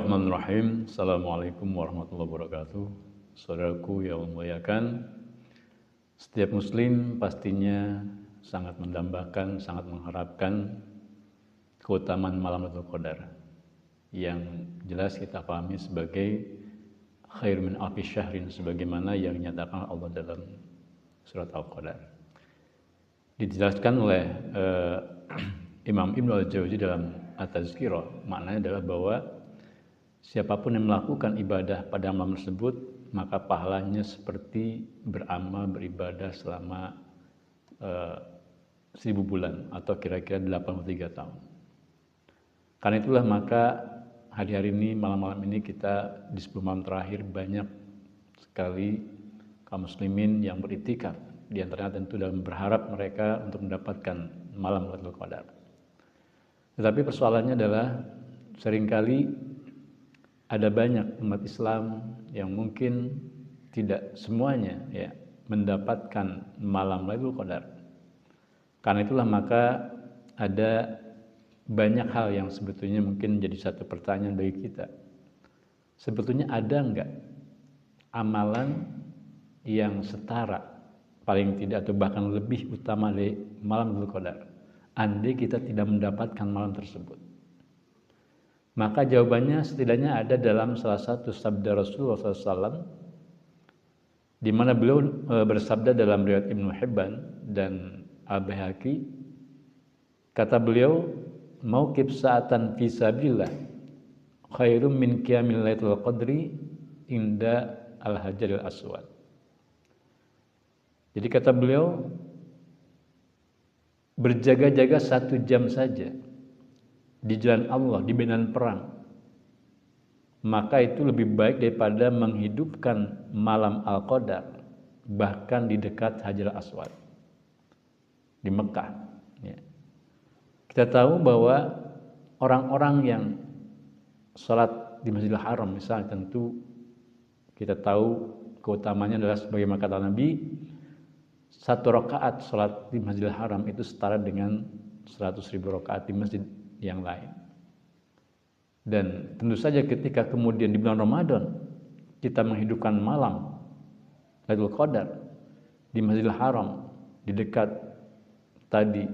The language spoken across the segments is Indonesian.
Bismillahirrahmanirrahim. Assalamualaikum warahmatullahi wabarakatuh. Saudaraku yang memuliakan, setiap muslim pastinya sangat mendambakan, sangat mengharapkan keutamaan malam Lailatul Qadar yang jelas kita pahami sebagai khair min alfi syahrin, sebagaimana yang dinyatakan Allah dalam surat Al-Qadar. Dijelaskan oleh Imam Ibnu Al-Jauzi dalam At-Tazkirah, maknanya adalah bahwa siapapun yang melakukan ibadah pada malam tersebut, maka pahalanya seperti beramal beribadah selama 1000 bulan atau kira-kira 83 tahun. Karena itulah maka hari-hari ini, malam-malam ini kita di 10 malam terakhir banyak sekali kaum muslimin yang beriktikaf. Di antaranya tentu dalam berharap mereka untuk mendapatkan malam Lailatul Qadar. Tetapi persoalannya adalah seringkali ada banyak umat Islam yang mungkin tidak semuanya mendapatkan malam Lailatul Qadar. Karena itulah maka ada banyak hal yang sebetulnya mungkin jadi satu pertanyaan bagi kita. Sebetulnya ada enggak amalan yang setara, paling tidak atau bahkan lebih utama dari malam Lailatul Qadar, andai kita tidak mendapatkan malam tersebut? Maka jawabannya setidaknya ada dalam salah satu sabda Rasulullah SAW, di mana beliau bersabda dalam riwayat Ibnu Hibban dan Al-Baihaqi. Kata beliau, mauqif sa'atan fi sabilillah khairum min qiyamil lailatul qadri inda al-hajaril aswad. Jadi kata beliau, berjaga-jaga 1 jam saja di jalan Allah, di medan perang, maka itu lebih baik daripada menghidupkan malam Al-Qadar bahkan di dekat Hajar Aswad di Mekah. Kita tahu bahwa orang-orang yang sholat di Masjidil Haram misalnya, tentu kita tahu keutamanya adalah sebagaimana kata Nabi, 1 rakaat sholat di Masjidil Haram itu setara dengan 100.000 rakaat di masjid yang lain. Dan tentu saja ketika kemudian di bulan Ramadan kita menghidupkan malam Lailatul Qadar di Masjidil Haram di dekat tadi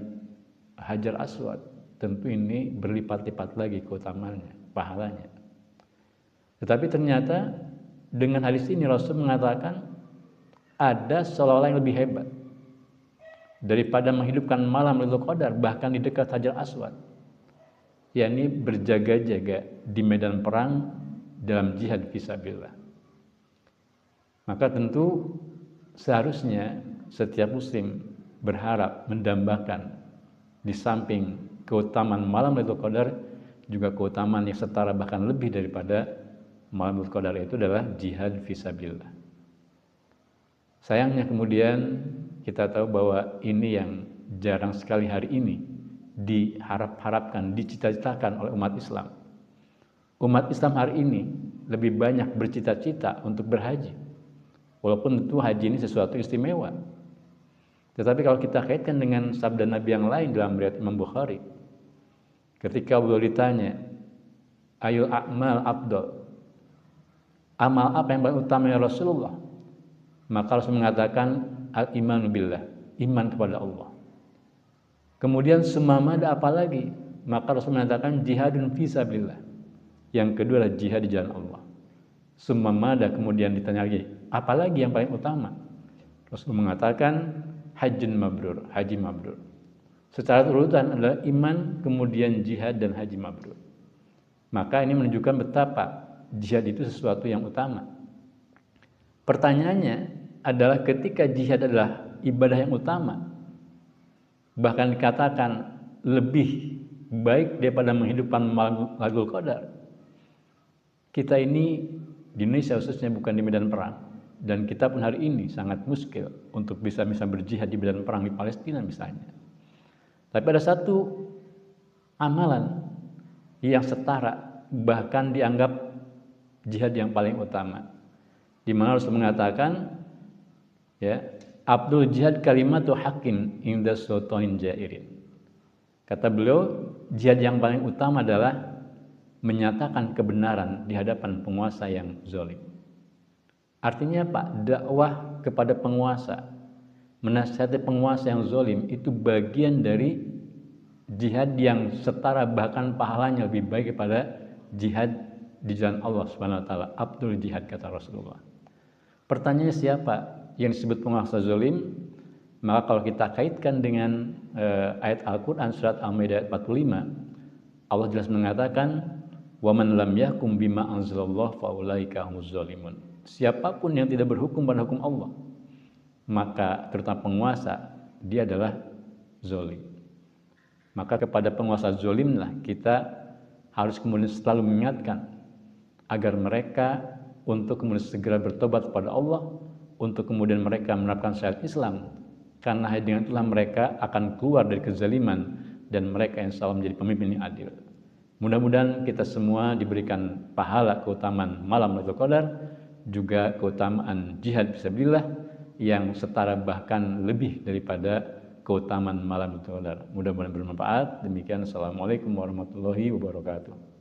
Hajar Aswad, tentu ini berlipat-lipat lagi keutamaannya, pahalanya. Tetapi ternyata dengan hadis ini Rasul mengatakan ada seolah-olah yang lebih hebat daripada menghidupkan malam Lailatul Qadar bahkan di dekat Hajar Aswad, yakni berjaga-jaga di medan perang dalam jihad fisabilillah. Maka tentu seharusnya setiap muslim berharap mendambakan di samping keutamaan malam Lailatul Qadar juga keutamaan yang setara bahkan lebih daripada malam Lailatul Qadar, itu adalah jihad fisabilillah. Sayangnya kemudian kita tahu bahwa ini yang jarang sekali hari ini diharap-harapkan, dicita-citakan oleh umat Islam. Umat Islam hari ini lebih banyak bercita-cita untuk berhaji, walaupun tentu haji ini sesuatu istimewa. Tetapi kalau kita kaitkan dengan sabda Nabi yang lain dalam riwayat Imam Bukhari, ketika beliau ditanya, ayul a'mal afdal, amal apa yang paling utama ya Rasulullah? Maka Rasul mengatakan al-imanu billah, iman kepada Allah. Kemudian sumamada apa lagi? Maka Rasul mengatakan jihadun fisabilillah. Yang kedua adalah jihad di jalan Allah. Sumamada, kemudian ditanya lagi, apalagi yang paling utama? Rasul mengatakan hajjun mabrur, haji mabrur. Secara urutan adalah iman, kemudian jihad dan haji mabrur. Maka ini menunjukkan betapa jihad itu sesuatu yang utama. Pertanyaannya adalah ketika jihad adalah ibadah yang utama, bahkan dikatakan lebih baik daripada menghidupkan malam Lailatul Qadar, kita ini di Indonesia khususnya bukan di medan perang, dan kita pun hari ini sangat muskil untuk bisa berjihad di medan perang di Palestina misalnya. Tapi ada satu amalan yang setara, bahkan dianggap jihad yang paling utama, di mana Rasul mengatakan, Abdul jihad kalimatu haqqin inda sultanin jairin. Kata beliau, jihad yang paling utama adalah menyatakan kebenaran di hadapan penguasa yang zalim. Artinya Pak, dakwah kepada penguasa, menasihati penguasa yang zalim itu bagian dari jihad yang setara, bahkan pahalanya lebih baik daripada jihad di jalan Allah Subhanahu wa taala. Abdul jihad, kata Rasulullah. Pertanyaannya, siapa yang disebut penguasa zalim? Maka kalau kita kaitkan dengan ayat Al-Qur'an surat Al-Maidah ayat 45, Allah jelas mengatakan, "Wa man lam yahkum bima anzalallahu faulaika humuz zalimun." Siapapun yang tidak berhukum pada hukum Allah, maka terutama penguasa, dia adalah zalim. Maka kepada penguasa zalimlah kita harus kemudian selalu mengingatkan agar mereka untuk kemudian segera bertobat kepada Allah, untuk kemudian mereka menerapkan syariat Islam, karena dengan itulah mereka akan keluar dari kezaliman dan mereka insya Allah menjadi pemimpin yang adil. Mudah-mudahan kita semua diberikan pahala keutamaan malam Lailatul Qadar, juga keutamaan jihad fisabilillah yang setara bahkan lebih daripada keutamaan malam Lailatul Qadar. Mudah-mudahan bermanfaat. Demikian, assalamualaikum warahmatullahi wabarakatuh.